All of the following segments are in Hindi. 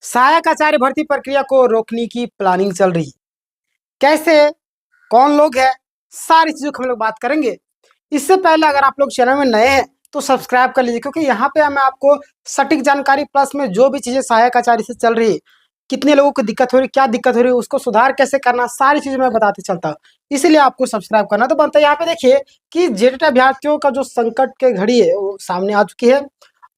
सहायक आचार्य भर्ती प्रक्रिया को रोकने की प्लानिंग चल रही। कैसे, कौन लोग हैं, सारी चीजों की हम लोग बात करेंगे। इससे पहले अगर आप लोग चैनल में नए हैं तो सब्सक्राइब कर लीजिए, क्योंकि यहाँ पे मैं आपको सटीक जानकारी प्लस में जो भी चीजें सहायक आचार्य से चल रही है, कितने लोगों को दिक्कत हो रही है, क्या दिक्कत हो रही है, उसको सुधार कैसे करना, सारी चीजें मैं बताते चलता हूँ। इसलिए आपको सब्सक्राइब करना तो बनता है। यहाँ पे देखिए कि जेटेट अभ्यर्थियों का जो संकट के घड़ी है वो सामने आ चुकी है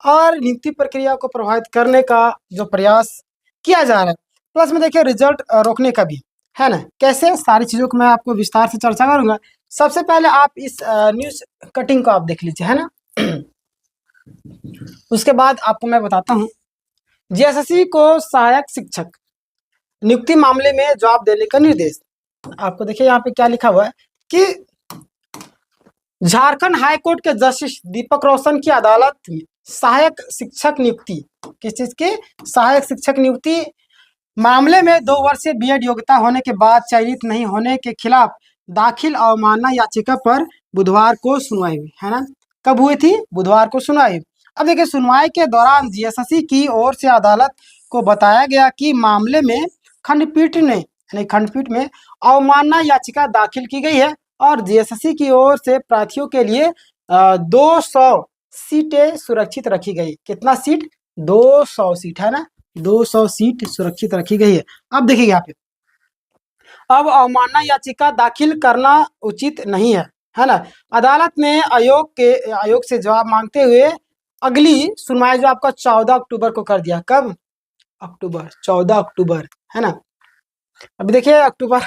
और नियुक्ति प्रक्रिया को प्रभावित करने का जो प्रयास किया जा रहा है, प्लस में देखिए रिजल्ट रोकने का भी है ना। कैसे, सारी चीजों को मैं आपको विस्तार से चर्चा करूंगा। सबसे पहले आप इस न्यूज कटिंग को आप देख लीजिए, है ना। उसके बाद आपको मैं बताता हूँ जेएसएससी को सहायक शिक्षक नियुक्ति मामले में जवाब देने का निर्देश। आपको देखिए यहाँ पे क्या लिखा हुआ है कि झारखंड हाईकोर्ट के जस्टिस दीपक रोशन की अदालत में सहायक शिक्षक नियुक्ति, किस चीज की, सहायक शिक्षक नियुक्ति मामले में 2 वर्षीय बीएड योग्यता होने के बाद चयनित नहीं होने के खिलाफ दाखिल अवमानना याचिका पर बुधवार को सुनवाई हुई, है ना। कब हुई थी? बुधवार को सुनवाई हुई। अब देखिए सुनवाई के दौरान जीएसएससी की ओर से अदालत को बताया गया कि मामले में खंडपीठ में अवमानना याचिका दाखिल की गई है और जीएसएससी की ओर से प्रार्थियों के लिए 200 सीटें सुरक्षित रखी गई। कितना सीट? 200 सीट, है ना। 200 सीट सुरक्षित रखी गई है। अब देखिए यहाँ पे अब अवमानना याचिका दाखिल करना उचित नहीं है ना। अदालत ने आयोग से जवाब मांगते हुए अगली सुनवाई जो आपका 14 अक्टूबर को कर दिया। कब? अक्टूबर, 14 अक्टूबर, है ना। अभी देखिए अक्टूबर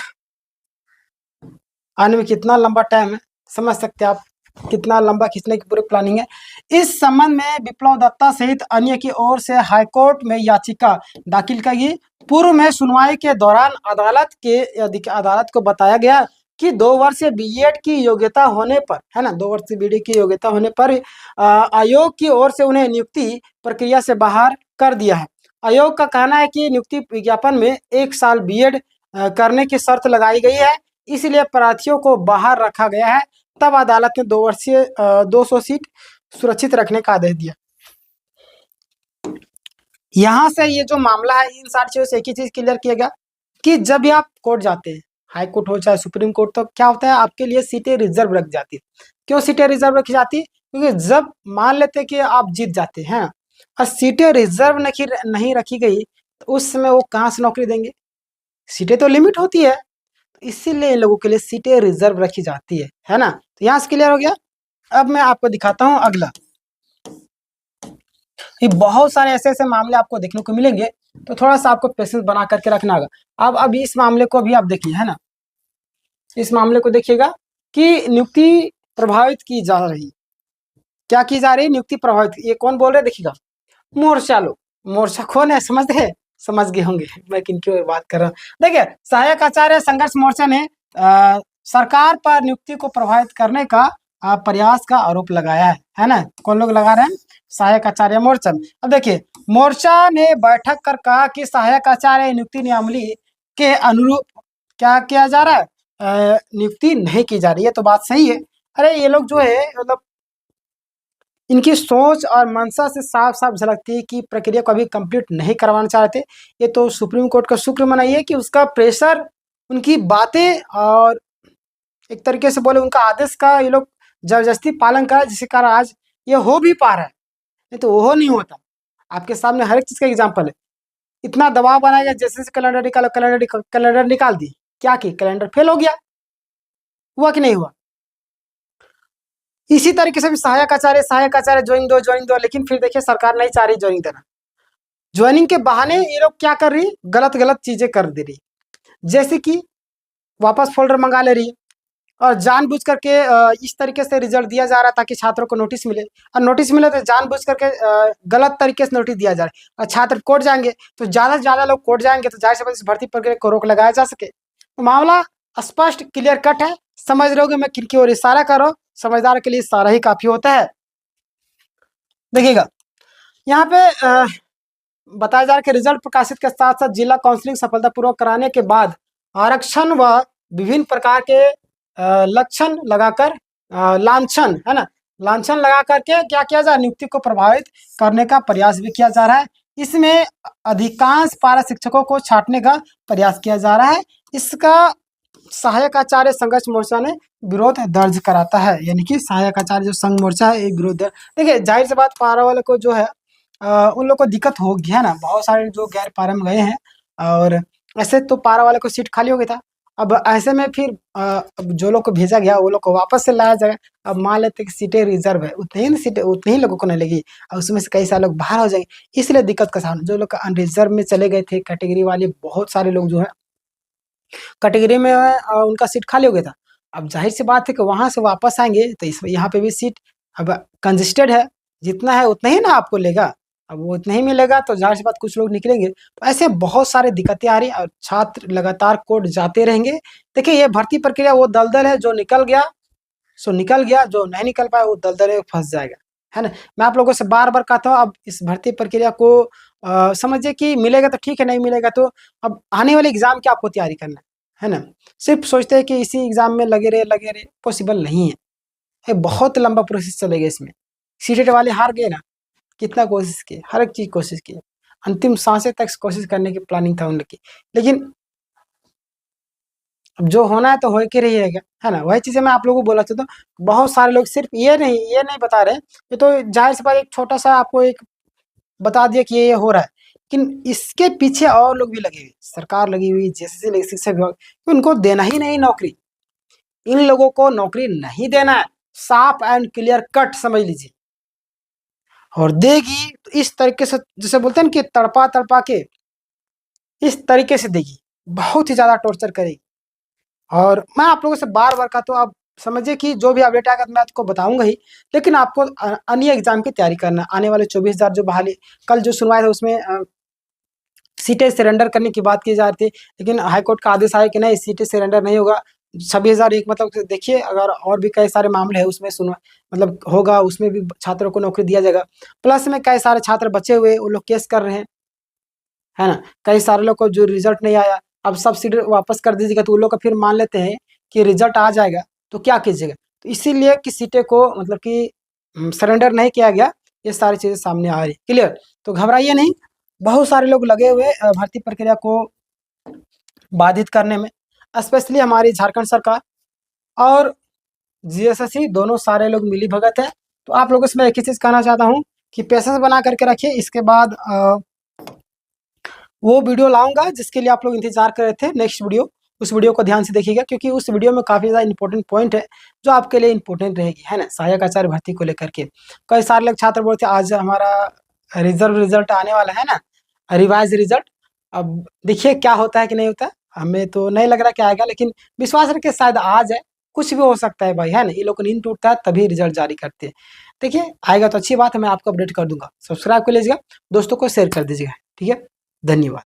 आने में कितना लंबा टाइम है, समझ सकते हैं आप कितना लंबा खींचने की पूरी प्लानिंग है। इस संबंध में विप्लव दत्ता सहित अन्य की ओर से हाईकोर्ट में याचिका दाखिल की गई। पूर्व में सुनवाई के दौरान अदालत को बताया गया कि 2 वर्षीय बीएड की योग्यता होने पर, है ना, 2 वर्षीय बीएड की योग्यता होने पर आयोग की ओर से उन्हें नियुक्ति प्रक्रिया से बाहर कर दिया है। आयोग का कहना है कि नियुक्ति विज्ञापन में 1 साल बीएड करने की शर्त लगाई गई है, इसलिए प्रार्थियों को बाहर रखा गया है। तब अदालत ने 2 वर्षीय 200 सीट सुरक्षित रखने का आदेश दिया। यहां से ये जो मामला है, इन सारी चीजों से एक ही चीज क्लियर किया गया कि जब भी आप कोर्ट जाते हैं, हाई कोर्ट हो चाहे सुप्रीम कोर्ट, तो क्या होता है, आपके लिए सीटें रिजर्व रख जाती है। क्यों सीटें रिजर्व रखी जाती है? क्योंकि जब मान लेते कि आप जीत जाते हैं और सीटें रिजर्व नहीं रखी गई, तो उस समय वो कहाँ से नौकरी देंगे? सीटें तो लिमिट होती है, इसीलिए इन लोगों के लिए सीटें रिजर्व रखी जाती है ना। तो यहाँ से क्लियर हो गया। अब मैं आपको दिखाता हूँ अगला। ये बहुत सारे ऐसे ऐसे मामले आपको देखने को मिलेंगे, तो थोड़ा सा आपको पेशेंस बना करके रखना होगा। अब इस मामले को भी आप देखिए, है ना। इस मामले को देखिएगा कि नियुक्ति प्रभावित की जा रही। क्या की जा रही? नियुक्ति प्रभावित। ये कौन बोल रहे? देखिएगा, मोर्चा लोग। मोर्चा कौन है? समझ गए होंगे मैं किनकी बात कर रहा हूँ। देखिए, सहायक आचार्य संघर्ष मोर्चा ने सरकार पर नियुक्ति को प्रभावित करने का प्रयास का आरोप लगाया है ना। कौन लोग लगा रहे हैं? सहायक आचार्य मोर्चा। अब देखिए, मोर्चा ने बैठक कर कहा कि सहायक आचार्य नियुक्ति नियमावली के अनुरूप क्या किया जा रहा है, नियुक्ति नहीं की जा रही है। तो बात सही है। अरे ये लोग जो है, मतलब इनकी सोच और मंशा से साफ साफ झलकती है कि प्रक्रिया को अभी कंप्लीट नहीं करवाना चाहते। ये तो सुप्रीम कोर्ट का शुक्र मनाइए कि उसका प्रेशर, उनकी बातें और एक तरीके से बोले उनका आदेश का ये लोग जबरदस्ती पालन करा, जिसके कारण आज ये हो भी पा रहा है, नहीं तो वो नहीं होता। आपके सामने हर एक चीज का एग्जाम्पल है। इतना दबाव बनाया गया, जैसे कैलेंडर निकालो, कैलेंडर निकाल दी, क्या की कैलेंडर फेल हो गया। हुआ कि नहीं हुआ? इसी तरीके से भी सहायक आचार्य ज्वाइनिंग दो, लेकिन फिर देखिए सरकार नहीं चाह रही ज्वाइनिंग देना। ज्वाइनिंग के बहाने ये लोग क्या कर रही, गलत चीजें कर दे रही, जैसे कि वापस फोल्डर मंगा ले रही और जानबूझ करके इस तरीके से रिजल्ट दिया जा रहा है ताकि छात्रों को नोटिस मिले, और नोटिस मिले तो जानबूझ करके गलत तरीके से नोटिस दिया जा रहा है। और छात्र कोर्ट जाएंगे तो ज्यादा से ज्यादा लोग कोर्ट जाएंगे, तो जाहिर सी बात है इस भर्ती प्रक्रिया को रोक लगाया जा सके। तो मामला स्पष्ट क्लियर कट है। समझ रहे होगे मैं किनकी ओर इशारा कर रहा हूँ। समझदार के लिए इशारा ही काफी होता है। देखिएगा, यहाँ पे बताया जा रहा है कि रिजल्ट प्रकाशित के साथ साथ जिला काउंसलिंग सफलतापूर्वक कराने के बाद आरक्षण व विभिन्न प्रकार के लक्षण लगाकर लांछन, है ना, लांछन लगा करके क्या किया जाए, नियुक्ति को प्रभावित करने का प्रयास भी किया जा रहा है। इसमें अधिकांश पारा शिक्षकों को छांटने का प्रयास किया जा रहा है। इसका सहायक आचार्य संघर्ष मोर्चा ने विरोध दर्ज कराता है, यानी कि सहायक आचार्य जो संघ मोर्चा है, एक विरोध देखिए जाहिर सी बात पारा वाले को जो है उन लोग को दिक्कत होगी, है ना। बहुत सारे जो गैर पारा में गए हैं और ऐसे तो पारा वाले को सीट खाली हो गया था। अब ऐसे में फिर अब जो लोग को भेजा गया वो लोग को वापस से लाया जाएगा। अब मान लेते कि सीटें रिजर्व है, उतनी ही लोगों को नहीं लगी और उसमें से कई सारे लोग बाहर हो जाएंगे, इसलिए दिक्कत का सामना। जो लोग अनरिजर्व में चले गए थे कैटेगरी वाले, बहुत सारे लोग जो है कैटेगरी में उनका सीट खाली हो गया था। अब जाहिर सी बात है कि वहां से वापस आएंगे तो इस यहाँ पे भी सीट अब कंजेस्टेड है, जितना है उतना ही ना आपको लेगा। अब वो इतना ही मिलेगा तो जाहिर सी बात कुछ लोग निकलेंगे। तो ऐसे बहुत सारे दिक्कतें आ रही और छात्र लगातार कोर्ट जाते रहेंगे। देखिए ये भर्ती प्रक्रिया वो दलदल है, जो निकल गया सो निकल गया, जो नहीं निकल पाया वो दलदल में फंस जाएगा, है ना। मैं आप लोगों से बार बार कहता हूँ, अब इस भर्ती प्रक्रिया को समझिए कि मिलेगा तो ठीक है, नहीं मिलेगा तो अब आने वाले एग्जाम की आपको तैयारी करना है ना। सिर्फ सोचते हैं कि इसी एग्जाम में लगे रहे, पॉसिबल नहीं है। ये बहुत लंबा प्रोसेस चलेगा इसमें। सीटेट वाले हार गए ना, कितना कोशिश किए, हर एक चीज कोशिश की, अंतिम सांसें तक कोशिश करने की प्लानिंग था उनकी, लेकिन अब जो होना है तो हो के रहिएगा, है ना। वही चीजें मैं आप लोगों को बोला चाहता हूँ। बहुत सारे लोग सिर्फ ये नहीं बता रहे, ये तो जाहिर सी बात एक छोटा सा आपको एक बता दिया कि ये हो रहा है, लेकिन इसके पीछे और लोग भी लगे हुए, सरकार लगी हुई, जैसे लगी, शिक्षा विभाग, उनको देना ही नहीं नौकरी। इन लोगों को नौकरी नहीं देना है, साफ एंड क्लियर कट समझ लीजिए। और देगी तो इस तरीके से, जैसे बोलते हैं कि तड़पा तड़पा के इस तरीके से देगी, बहुत ही ज्यादा टॉर्चर करेगी। और मैं आप लोगों से बार बार कहता हूँ, आप समझिए कि जो भी अपडेट आएगा तो मैं आपको बताऊंगा ही, लेकिन आपको अन्य एग्जाम की तैयारी करना है। आने वाले 24,000 जो बहाली कल जो सुनवाई था उसमें सीटें सरेंडर करने की बात की जा रही थी, लेकिन हाईकोर्ट का आदेश आया कि नहीं, सीटें सरेंडर नहीं होगा। 26,001 मतलब देखिए, अगर और भी कई सारे मामले हैं उसमें सुनवा मतलब होगा, उसमें भी छात्रों को नौकरी दिया जाएगा। प्लस में कई सारे छात्र बचे हुए, वो लोग केस कर रहे हैं, है ना। कई सारे लोग को जो रिजल्ट नहीं आया, अब सब सीट वापस कर दीजिएगा तो वो लोग का फिर मान लेते हैं कि रिजल्ट आ जाएगा तो क्या कीजिएगा। तो इसीलिए कि सीटें को मतलब कि सरेंडर नहीं किया गया, ये सारी चीजें सामने आ रही। क्लियर, तो घबराइए नहीं, बहुत सारे लोग लगे हुए भर्ती प्रक्रिया को बाधित करने में, स्पेशली हमारी झारखंड सरकार और जीएसएससी, दोनों सारे लोग मिली भगत है। तो आप लोगों से मैं एक ही चीज कहना चाहता हूँ कि पेशेंस बना करके रखिए। इसके बाद वो वीडियो लाऊंगा जिसके लिए आप लोग इंतजार कर रहे थे, नेक्स्ट वीडियो, उस वीडियो को ध्यान से देखिएगा, क्योंकि उस वीडियो में काफी ज्यादा इंपॉर्टेंट पॉइंट है जो आपके लिए इंपॉर्टेंट रहेगी, है ना, सहायक आचार्य भर्ती को लेकर के। कई सारे लोग छात्र बोलते हैं आज हमारा रिजल्ट आने वाला है ना, रिवाइज रिजल्ट। अब देखिए क्या होता है कि नहीं होता, हमें तो नहीं लग रहा कि आएगा, लेकिन विश्वास रखिए शायद आ जाए, कुछ भी हो सकता है भाई, है ना। ये लोग को नींद टूटता है तभी रिजल्ट जारी करते हैं। देखिए आएगा तो अच्छी बात है, मैं आपको अपडेट कर दूंगा। सब्सक्राइब कर लीजिएगा, दोस्तों को शेयर कर दीजिएगा, ठीक है। धन्यवाद।